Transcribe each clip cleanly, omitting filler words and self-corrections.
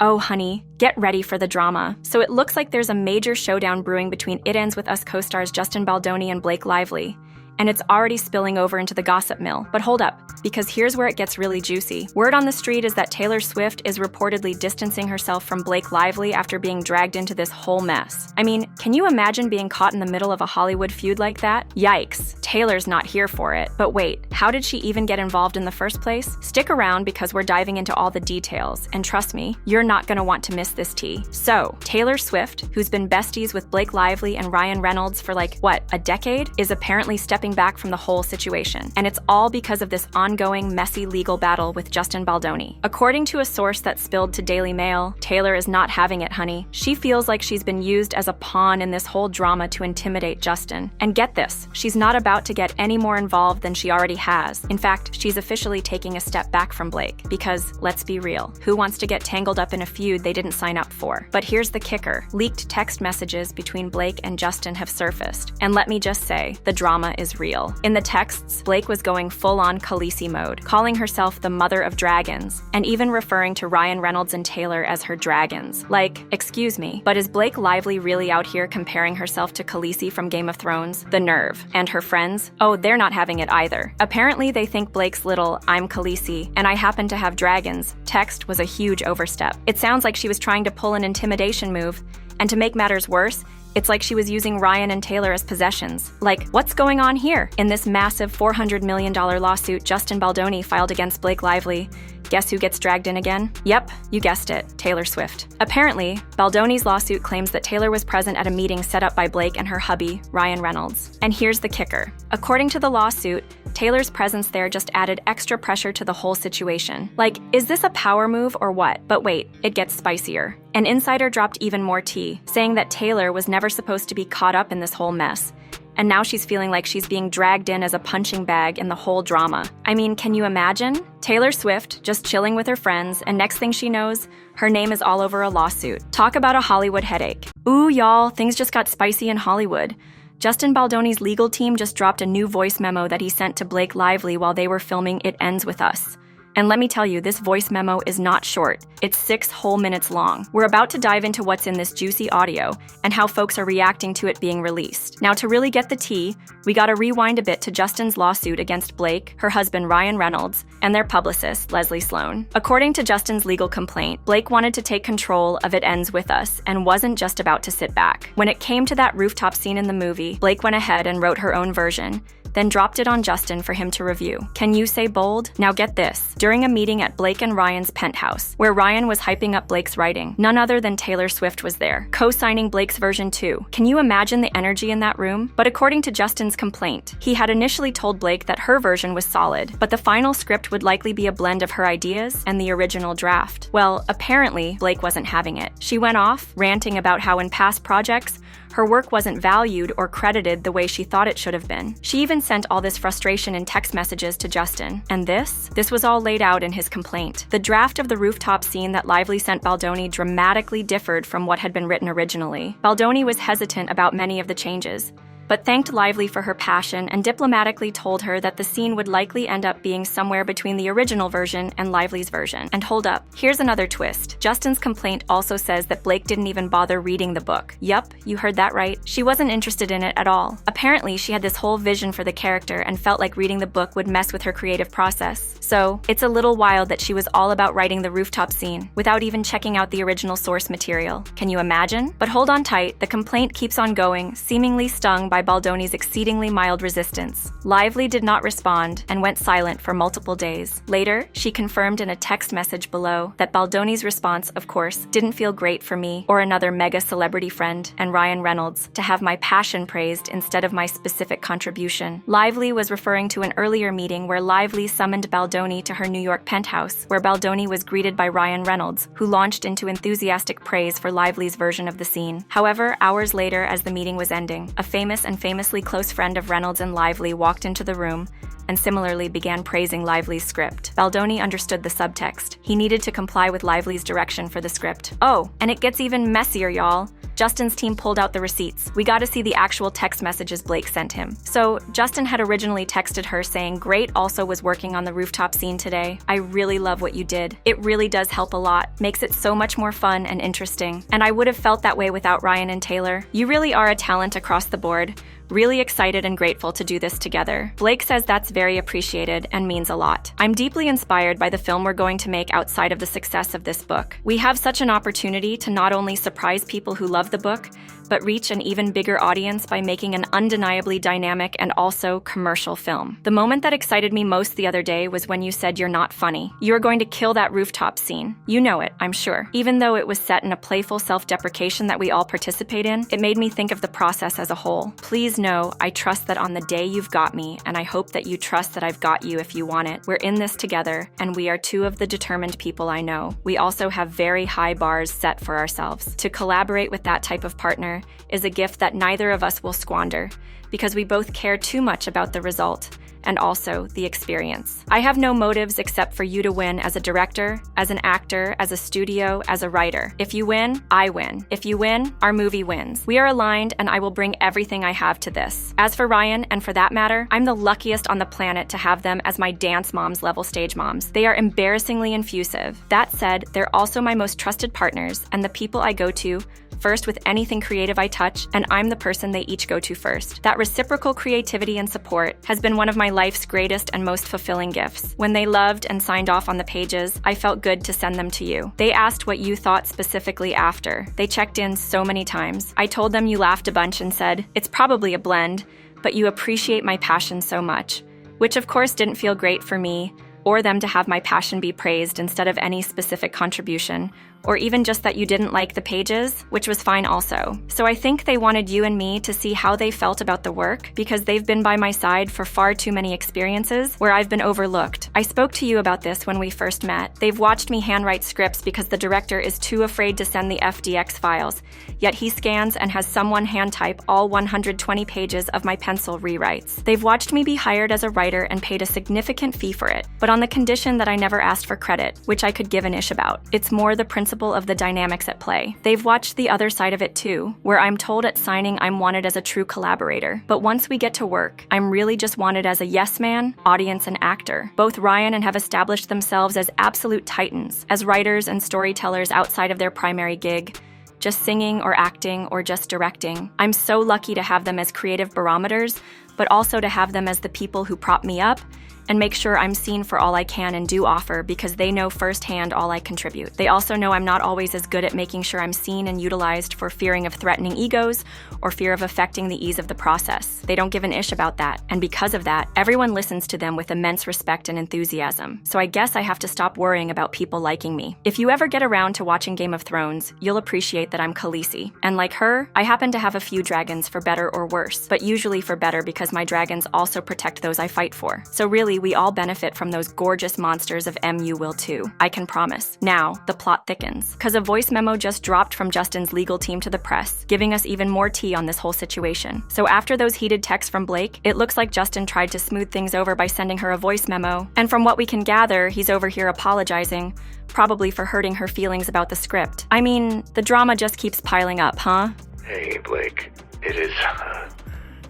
Oh, honey, get ready for the drama. So it looks like there's a major showdown brewing between It Ends With Us co-stars Justin Baldoni and Blake Lively. And it's already spilling over into the gossip mill. But hold up, because here's where it gets really juicy. Word on the street is that Taylor Swift is reportedly distancing herself from Blake Lively after being dragged into this whole mess. I mean, can you imagine being caught in the middle of a Hollywood feud like that? Yikes, Taylor's not here for it. But wait, how did she even get involved in the first place? Stick around because we're diving into all the details, and trust me, you're not gonna want to miss this tea. So, Taylor Swift, who's been besties with Blake Lively and Ryan Reynolds for a decade, is apparently stepping back from the whole situation. And it's all because of this ongoing, messy legal battle with Justin Baldoni. According to a source that spilled to Daily Mail, Taylor is not having it, honey. She feels like she's been used as a pawn in this whole drama to intimidate Justin. And get this, she's not about to get any more involved than she already has. In fact, she's officially taking a step back from Blake. Because, let's be real, who wants to get tangled up in a feud they didn't sign up for? But here's the kicker. Leaked text messages between Blake and Justin have surfaced. And let me just say, the drama is real. In the texts, Blake was going full-on Khaleesi mode, calling herself the mother of dragons, and even referring to Ryan Reynolds and Taylor as her dragons. Like, excuse me, but is Blake Lively really out here comparing herself to Khaleesi from Game of Thrones? The nerve. And her friends? Oh, they're not having it either. Apparently, they think Blake's little "I'm Khaleesi, and I happen to have dragons" text was a huge overstep. It sounds like she was trying to pull an intimidation move, and to make matters worse, it's like she was using Ryan and Taylor as possessions. Like, what's going on here? In this massive $400 million lawsuit Justin Baldoni filed against Blake Lively, guess who gets dragged in again? Yep, you guessed it, Taylor Swift. Apparently, Baldoni's lawsuit claims that Taylor was present at a meeting set up by Blake and her hubby, Ryan Reynolds. And here's the kicker. According to the lawsuit, Taylor's presence there just added extra pressure to the whole situation. Like, is this a power move or what? But wait, it gets spicier. An insider dropped even more tea, saying that Taylor was never supposed to be caught up in this whole mess. And now she's feeling like she's being dragged in as a punching bag in the whole drama. I mean, can you imagine? Taylor Swift just chilling with her friends, and next thing she knows, her name is all over a lawsuit. Talk about a Hollywood headache. Ooh, y'all, things just got spicy in Hollywood. Justin Baldoni's legal team just dropped a new voice memo that he sent to Blake Lively while they were filming It Ends With Us. And let me tell you, this voice memo is not short. It's 6 whole minutes long. We're about to dive into what's in this juicy audio and how folks are reacting to it being released. Now, to really get the tea, we gotta rewind a bit to Justin's lawsuit against Blake, her husband Ryan Reynolds, and their publicist, Leslie Sloan. According to Justin's legal complaint, Blake wanted to take control of It Ends With Us and wasn't just about to sit back. When it came to that rooftop scene in the movie, Blake went ahead and wrote her own version, then dropped it on Justin for him to review. Can you say bold? Now get this. During a meeting at Blake and Ryan's penthouse, where Ryan was hyping up Blake's writing, none other than Taylor Swift was there, co-signing Blake's version too. Can you imagine the energy in that room? But according to Justin's complaint, he had initially told Blake that her version was solid, but the final script would likely be a blend of her ideas and the original draft. Well, apparently, Blake wasn't having it. She went off, ranting about how in past projects, her work wasn't valued or credited the way she thought it should have been. She even sent all this frustration in text messages to Justin. And this was all laid out in his complaint. The draft of the rooftop scene that Lively sent Baldoni dramatically differed from what had been written originally. Baldoni was hesitant about many of the changes, but thanked Lively for her passion and diplomatically told her that the scene would likely end up being somewhere between the original version and Lively's version. And hold up, here's another twist. Justin's complaint also says that Blake didn't even bother reading the book. Yup, you heard that right. She wasn't interested in it at all. Apparently, she had this whole vision for the character and felt like reading the book would mess with her creative process. So, it's a little wild that she was all about writing the rooftop scene without even checking out the original source material. Can you imagine? But hold on tight, the complaint keeps on going, seemingly stung by Baldoni's exceedingly mild resistance. Lively did not respond and went silent for multiple days. Later, she confirmed in a text message below that Baldoni's response, of course, didn't feel great for me or another mega celebrity friend and Ryan Reynolds to have my passion praised instead of my specific contribution. Lively was referring to an earlier meeting where Lively summoned Baldoni to her New York penthouse, where Baldoni was greeted by Ryan Reynolds, who launched into enthusiastic praise for Lively's version of the scene. However, hours later, as the meeting was ending, a famous and famously close friend of Reynolds and Lively walked into the room and similarly began praising Lively's script. Baldoni understood the subtext. He needed to comply with Lively's direction for the script. Oh, and it gets even messier, y'all. Justin's team pulled out the receipts. We got to see the actual text messages Blake sent him. So Justin had originally texted her saying, "Great, also was working on the rooftop scene today. I really love what you did. It really does help a lot, makes it so much more fun and interesting. And I would have felt that way without Ryan and Taylor. You really are a talent across the board. Really excited and grateful to do this together." Blake says that's very appreciated and means a lot. "I'm deeply inspired by the film we're going to make outside of the success of this book. We have such an opportunity to not only surprise people who love the book, but reach an even bigger audience by making an undeniably dynamic and also commercial film. The moment that excited me most the other day was when you said you're not funny. You're going to kill that rooftop scene. You know it, I'm sure. Even though it was set in a playful self-deprecation that we all participate in, it made me think of the process as a whole. Please know I trust that on the day you've got me, and I hope that you trust that I've got you if you want it. We're in this together, and we are two of the determined people I know. We also have very high bars set for ourselves. To collaborate with that type of partner is a gift that neither of us will squander, because we both care too much about the result and also the experience. I have no motives except for you to win as a director, as an actor, as a studio, as a writer. If you win, I win. If you win, our movie wins. We are aligned, and I will bring everything I have to this. As for Ryan, and for that matter, I'm the luckiest on the planet to have them as my dance moms level stage moms. They are embarrassingly effusive. That said, they're also my most trusted partners and the people I go to first with anything creative I touch, and I'm the person they each go to first. That reciprocal creativity and support has been one of my life's greatest and most fulfilling gifts. When they loved and signed off on the pages, I felt good to send them to you. They asked what you thought specifically after. They checked in so many times. I told them you laughed a bunch and said, "It's probably a blend, but you appreciate my passion so much," which of course didn't feel great for me or them to have my passion be praised instead of any specific contribution, or even just that you didn't like the pages, which was fine also. So I think they wanted you and me to see how they felt about the work, because they've been by my side for far too many experiences where I've been overlooked. I spoke to you about this when we first met. They've watched me handwrite scripts because the director is too afraid to send the FDX files, yet he scans and has someone hand type all 120 pages of my pencil rewrites. They've watched me be hired as a writer and paid a significant fee for it, but on the condition that I never asked for credit, which I could give an ish about. It's more the principle of the dynamics at play. They've watched the other side of it too, where I'm told at signing I'm wanted as a true collaborator. But once we get to work, I'm really just wanted as a yes man, audience, and actor. Both Ryan and have established themselves as absolute titans, as writers and storytellers outside of their primary gig, just singing or acting or just directing. I'm so lucky to have them as creative barometers, but also to have them as the people who prop me up and make sure I'm seen for all I can and do offer, because they know firsthand all I contribute. They also know I'm not always as good at making sure I'm seen and utilized for fearing of threatening egos or fear of affecting the ease of the process. They don't give an ish about that, and because of that, everyone listens to them with immense respect and enthusiasm. So I guess I have to stop worrying about people liking me. If you ever get around to watching Game of Thrones, you'll appreciate that I'm Khaleesi. And like her, I happen to have a few dragons for better or worse, but usually for better because my dragons also protect those I fight for. So really, we all benefit from those gorgeous monsters of MU will too. I can promise. Now, the plot thickens, because a voice memo just dropped from Justin's legal team to the press, giving us even more tea on this whole situation. So after those heated texts from Blake, it looks like Justin tried to smooth things over by sending her a voice memo, and from what we can gather, he's over here apologizing, probably for hurting her feelings about the script. I mean, the drama just keeps piling up, huh? Hey, Blake. It is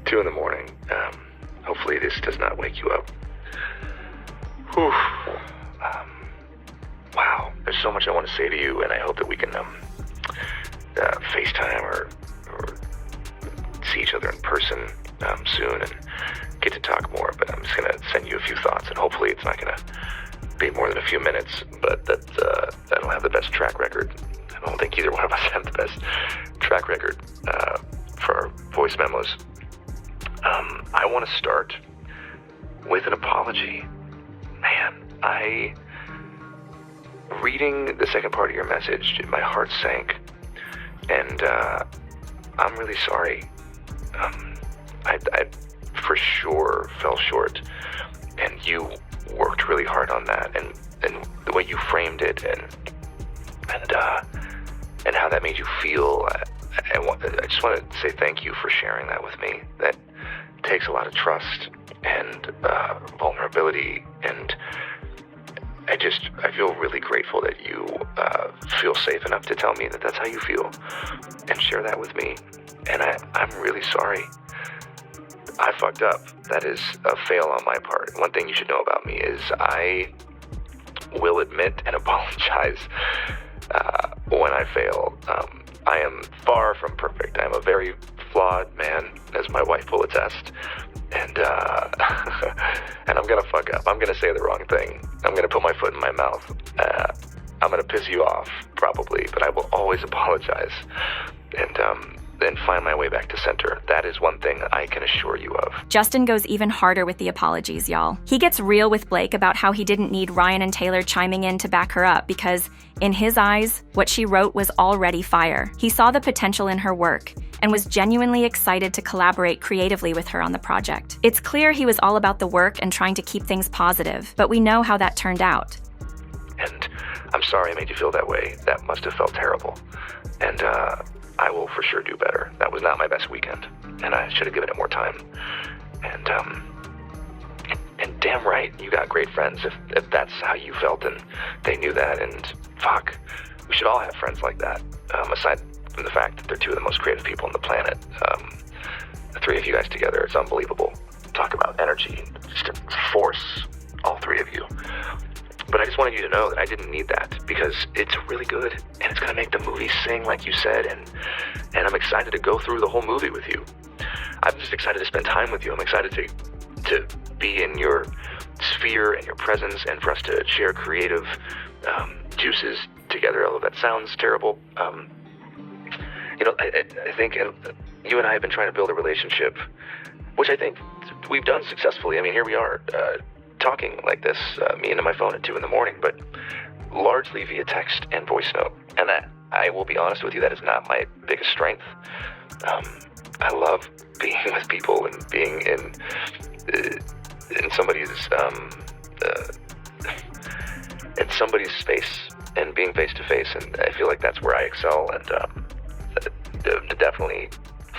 2 in the morning. Hopefully this does not wake you up. Whew. Wow, there's so much I want to say to you, and I hope that we can FaceTime or see each other in person soon and get to talk more. But I'm just gonna send you a few thoughts, and hopefully it's not gonna be more than a few minutes. But that'll have the best track record. I don't think either one of us have the best track record for our voice memos. I want to start with an apology. Man, reading the second part of your message, my heart sank, and I'm really sorry. I for sure fell short, and you worked really hard on that, and the way you framed it, and how that made you feel. I just want to say thank you for sharing that with me. That takes a lot of trust and vulnerability, and I feel really grateful that you feel safe enough to tell me that that's how you feel and share that with me. And I'm really sorry. I fucked up. That is a fail on my part. One thing you should know about me is I will admit and apologize when I fail. I am far from perfect. I am a very flawed man, as my wife will attest. And and I'm gonna fuck up. I'm gonna say the wrong thing. I'm gonna put my foot in my mouth. I'm gonna piss you off, probably, but I will always apologize. And then find my way back to center. That is one thing I can assure you of. Justin goes even harder with the apologies, y'all. He gets real with Blake about how he didn't need Ryan and Taylor chiming in to back her up because, in his eyes, what she wrote was already fire. He saw the potential in her work and was genuinely excited to collaborate creatively with her on the project. It's clear he was all about the work and trying to keep things positive, but we know how that turned out. And I'm sorry I made you feel that way. That must have felt terrible. And I will for sure do better. That was not my best weekend, and I should have given it more time. And damn right, you got great friends if that's how you felt and they knew that, and fuck, we should all have friends like that, aside from the fact that they're two of the most creative people on the planet. The three of you guys together, it's unbelievable. Talk about energy, just a force, all three of you. But I just wanted you to know that I didn't need that because it's really good and it's gonna make the movie sing like you said, and I'm excited to go through the whole movie with you. I'm just excited to spend time with you. I'm excited to be in your sphere and your presence and for us to share creative juices together, although that sounds terrible. I think you and I have been trying to build a relationship, which I think we've done successfully. I mean, here we are, talking like this, me into my phone at 2 a.m, but largely via text and voice note. And I will be honest with you, that is not my biggest strength. I love being with people and being in somebody's space and being face to face. And I feel like that's where I excel. And definitely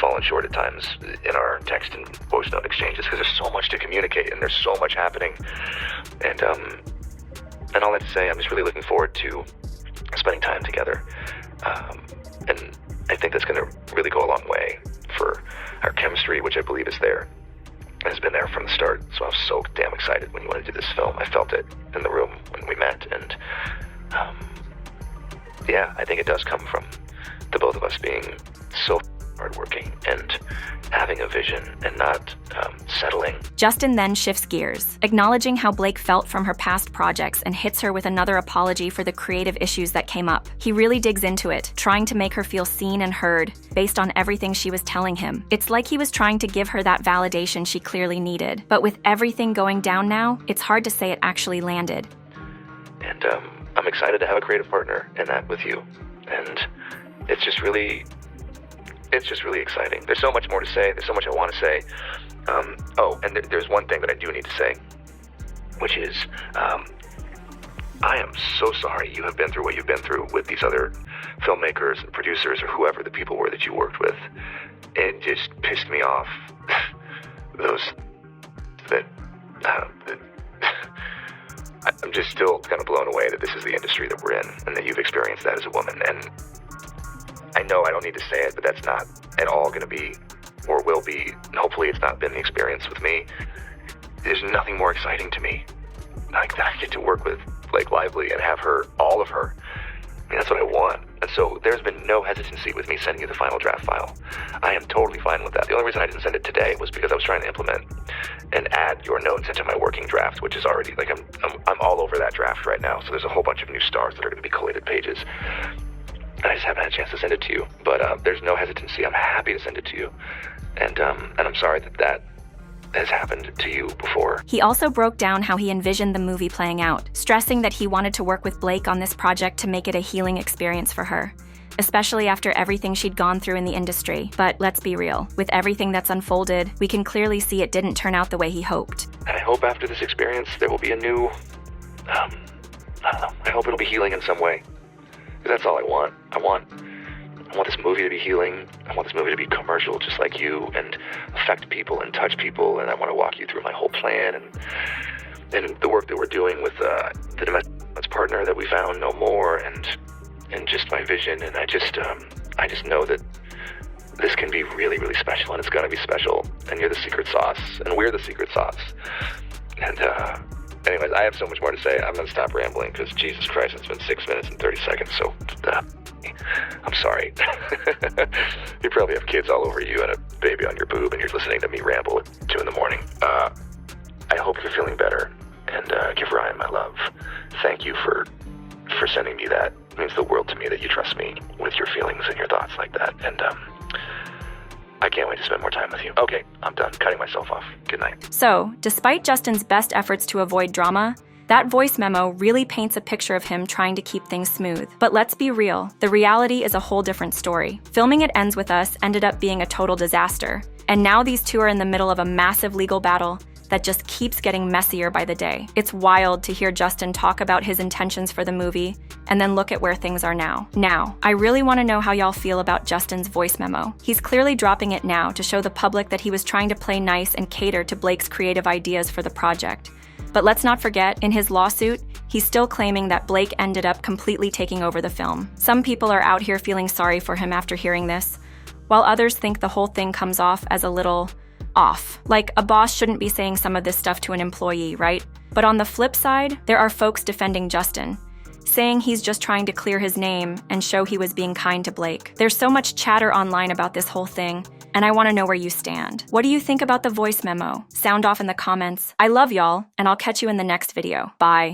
fallen short at times in our text and voice note exchanges because there's so much to communicate and there's so much happening. And all that to say, I'm just really looking forward to spending time together. And I think that's going to really go a long way for our chemistry, which I believe is there and has been there from the start. So I was so damn excited when you wanted to do this film. I felt it in the room when we met. And yeah, I think it does come from the both of us being so hardworking and having a vision and not settling. Justin then shifts gears, acknowledging how Blake felt from her past projects and hits her with another apology for the creative issues that came up. He really digs into it, trying to make her feel seen and heard based on everything she was telling him. It's like he was trying to give her that validation she clearly needed. But with everything going down now, it's hard to say it actually landed. And I'm excited to have a creative partner in that with you. And it's just really exciting. There's so much more to say. There's so much I want to say. And there's one thing that I do need to say, which is I am so sorry you have been through what you've been through with these other filmmakers and producers or whoever the people were that you worked with. It just pissed me off. I'm just still kind of blown away that this is the industry that we're in and that you've experienced that as a woman. And I know I don't need to say it, but that's not at all going to be or will be, and hopefully it's not been the experience with me. There's nothing more exciting to me like that I get to work with Blake Lively and have her, all of her. I mean, that's what I want. And so there's been no hesitancy with me sending you the final draft file. I am totally fine with that. The only reason I didn't send it today was because I was trying to implement and add your notes into my working draft, which is already, like, I'm all over that draft right now. So there's a whole bunch of new stars that are going to be collated pages. I just haven't had a chance to send it to you, but there's no hesitancy. I'm happy to send it to you, and I'm sorry that has happened to you before. He also broke down how he envisioned the movie playing out, stressing that he wanted to work with Blake on this project to make it a healing experience for her, especially after everything she'd gone through in the industry. But let's be real, with everything that's unfolded, we can clearly see it didn't turn out the way he hoped. And I hope after this experience there will be a new, I don't know, I hope it'll be healing in some way. That's all I want. I want this movie to be healing. I want this movie to be commercial, just like you, and affect people and touch people. And I want to walk you through my whole plan and the work that we're doing with the domestic harassment's partner that we found no more, and just my vision, and I just know that this can be really, really special, and it's gonna be special, and you're the secret sauce, and we're the secret sauce. And anyways, I have so much more to say. I'm gonna stop rambling because Jesus Christ, it's been 6 minutes and 30 seconds. So I'm sorry. You probably have kids all over you and a baby on your boob, and you're listening to me ramble at 2 in the morning. I hope you're feeling better, and give Ryan my love. Thank you for sending me that. It means the world to me that you trust me with your feelings and your thoughts like that. And I can't wait to spend more time with you. Okay, I'm done cutting myself off. Good night. So, despite Justin's best efforts to avoid drama, that voice memo really paints a picture of him trying to keep things smooth. But let's be real, the reality is a whole different story. Filming It Ends With Us ended up being a total disaster. And now these two are in the middle of a massive legal battle that just keeps getting messier by the day. It's wild to hear Justin talk about his intentions for the movie and then look at where things are now. Now, I really want to know how y'all feel about Justin's voice memo. He's clearly dropping it now to show the public that he was trying to play nice and cater to Blake's creative ideas for the project. But let's not forget, in his lawsuit, he's still claiming that Blake ended up completely taking over the film. Some people are out here feeling sorry for him after hearing this, while others think the whole thing comes off as a little off. Like, a boss shouldn't be saying some of this stuff to an employee, right? But on the flip side, there are folks defending Justin, saying he's just trying to clear his name and show he was being kind to Blake. There's so much chatter online about this whole thing, and I want to know where you stand. What do you think about the voice memo? Sound off in the comments. I love y'all, and I'll catch you in the next video. Bye.